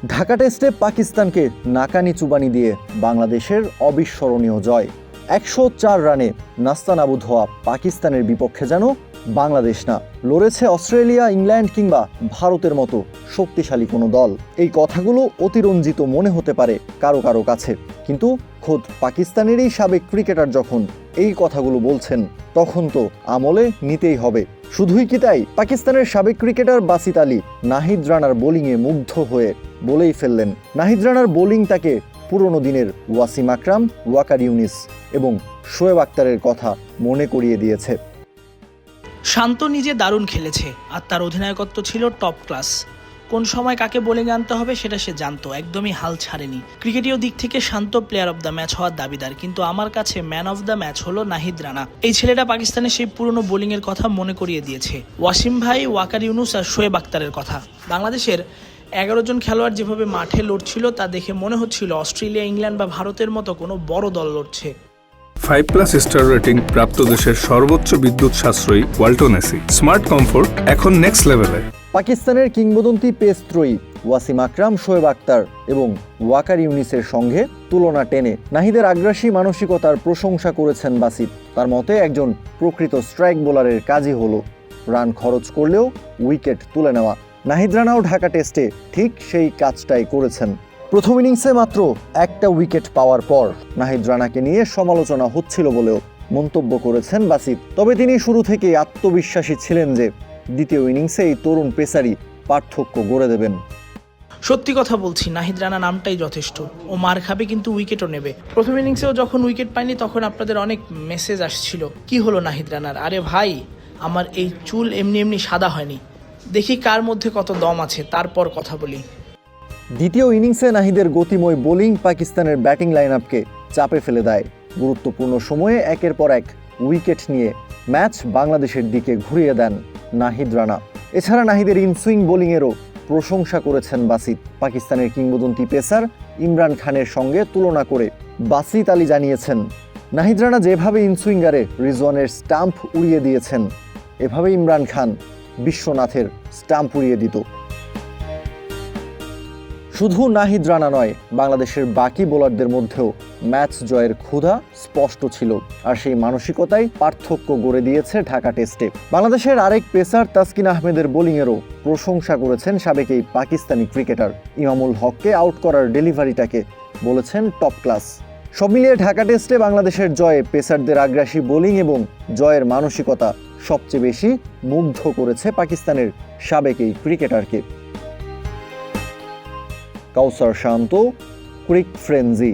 ঢাকা টেস্টে পাকিস্তানকে নাকানি চুবানি দিয়ে বাংলাদেশের অবিস্মরণীয় জয়। ১০৪ রানে নাস্তানাবুদ হওয়া পাকিস্তানের বিপক্ষে যেন বাংলাদেশ না, লড়েছে অস্ট্রেলিয়া, ইংল্যান্ড কিংবা ভারতের মতো শক্তিশালী কোনো দল। এই কথাগুলো অতিরঞ্জিত মনে হতে পারে কারো কারো কাছে, কিন্তু খোদ পাকিস্তানেরই সাবেক ক্রিকেটার যখন এই কথাগুলো বলছেন, তখন তো আমলে নিতেই হবে। শুধুই কি তাই, পাকিস্তানের সাবেক ক্রিকেটার বাসিত আলী নাহিদ রানার বোলিংয়ে মুগ্ধ হয়ে বলেই ফেললেন, নাহিদ রানার বোলিং তাকে পুরনো দিনের ওয়াসিম আকরাম, ওয়াকার ইউনিস এবং শোয়েব আক্তারের কথা মনে করিয়ে দিয়েছে। শান্ত নিজে দারুণ খেলেছে, আর তার অধিনায়কত্ব ছিল টপ ক্লাস। কোন সময় কাকে বোলিং আনতে হবে সেটা সে জানতো, একদমই হাল ছাড়েনি। ক্রিকেটীয় দিক থেকে শান্ত প্লেয়ার অব দ্য ম্যাচ হওয়ার দাবিদার, কিন্তু আমার কাছে ম্যান অব দ্য ম্যাচ হলো নাহিদ রানা। এই ছেলেটা পাকিস্তানের সেই পুরনো বোলিং এর কথা মনে করিয়ে দিয়েছে, ওয়াসিম ভাই, ওয়াকার ইউনুস আর শোয়েব আক্তারের কথা। বাংলাদেশের 11 জন খেলোয়াড় যেভাবে মাঠে লড়ছিল তা দেখে মনে হচ্ছিল অস্ট্রেলিয়া, ইংল্যান্ড বা ভারতের মতো কোনো বড় দল লড়ছে। 5+ স্টার রেটিং প্রাপ্ত দেশের সর্বোচ্চ বিদ্যুৎ সাশ্রয়ী ওয়ালটন এসি। স্মার্ট কমফোর্ট এখন নেক্সট লেভেলে। পাকিস্তানের কিংবদন্তি পেস ত্রয়ী ওয়াসিম আকরাম, শোয়েব আক্তার এবং ওয়াকার ইউনিসের সঙ্গে তুলনা টেনে নাহিদের আগ্রাসী মানসিকতার প্রশংসা করেছেন বাসিত। তার মতে, একজন প্রকৃত স্ট্রাইক বোলারের কাজই হলো রান খরচ করলেও উইকেট তুলে নেওয়া। নাহিদ রানাও ঢাকা টেস্টে ঠিক সেই কাজটাই করেছেন। প্রথম ইনিংসে মাত্র একটা উইকেট পাওয়ার পর নাহিদ রানাকে নিয়ে সমালোচনা হচ্ছিল বলেও মন্তব্য করেছেন বাসিত। তবে তিনি শুরু থেকেই আত্মবিশ্বাসী ছিলেন যে দ্বিতীয় ইনিংসে এই তরুণ পেসারই পার্থক্য গড়ে দেবেন। সত্যি কথা বলছি, নাহিদ রানা নামটাই যথেষ্ট। ও মার খাবে কিন্তু উইকেটও নেবে। প্রথম ইনিংসেও যখন উইকেট পায়নি তখন আপনাদের অনেক মেসেজ আসছিল, কি হলো নাহিদ রানার? আরে ভাই, আমার এই চুল এমনি এমনি সাদা হয়নি, দেখি কার মধ্যে কত দম আছে, তারপর কথা বলি। দ্বিতীয় ইনিংসে নাহিদের গতিময় বোলিং পাকিস্তানের ব্যাটিং লাইন আপকে চাপে ফেলে দেয়। গুরুত্বপূর্ণ সময়ে একের পর এক উইকেট নিয়ে ম্যাচ বাংলাদেশের দিকে ঘুরিয়ে দেন নাহিদ রানা। এছাড়া নাহিদের ইনসুইং বোলিংয়েরও প্রশংসা করেছেন বাসিত। পাকিস্তানের কিংবদন্তি পেসার ইমরান খানের সঙ্গে তুলনা করে বাসিত আলী জানিয়েছেন, নাহিদ রানা যেভাবে ইনসুইঙ্গারে রিজওয়ানের স্টাম্প উড়িয়ে দিয়েছেন, এভাবে ইমরান খান বিশ্বনাথের স্টাম্প উড়িয়ে দিত। শুধু নাহিদ রানা নয়, বাংলাদেশের বাকি বোলারদের মধ্যেও ম্যাচ জয়ের ক্ষুধা স্পষ্ট ছিল, আর সেই মানসিকতাই পার্থক্য গড়ে দিয়েছে ঢাকা টেস্টে। বাংলাদেশের আরেক পেসার তাসকিন আহমেদের বোলিংয়েরও প্রশংসা করেছেন সাবেক এই পাকিস্তানি ক্রিকেটার। ইমামুল হককে আউট করার ডেলিভারিটাকে বলেছেন টপ ক্লাস। সব মিলিয়ে ঢাকা টেস্টে বাংলাদেশের জয়ে পেসারদের আগ্রাসী বোলিং এবং জয়ের মানসিকতা সবচেয়ে বেশি মুগ্ধ করেছে পাকিস্তানের সাবেক এই ক্রিকেটারকে। কাউসার শান্ত, ক্রিক ফ্রেঞ্জি।